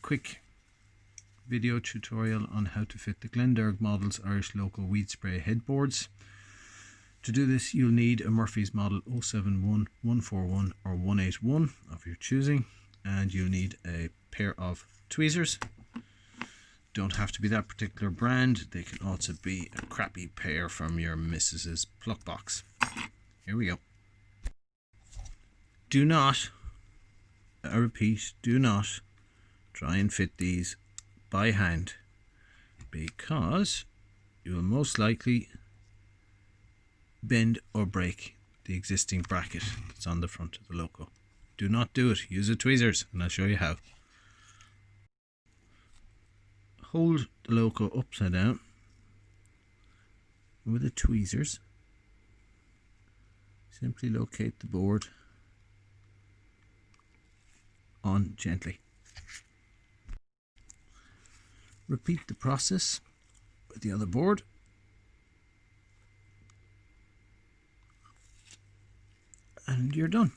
quick video tutorial on how to fit the Glenderg Models Irish Loco Weedspray headboards. To do this, you'll need a Murphy's Model 071, 141 or 181 of your choosing, and you'll need a pair of tweezers. Don't have to be that particular brand, they can also be a crappy pair from your missus's pluck box. Here we go. Do not, I repeat, do not try and fit these by hand, because you will most likely bend or break the existing bracket that's on the front of the Loco. Do not do it. Use the tweezers and I'll show you how. Hold the Loco upside down with the tweezers. Simply locate the board on gently. Repeat the process with the other board. And you're done.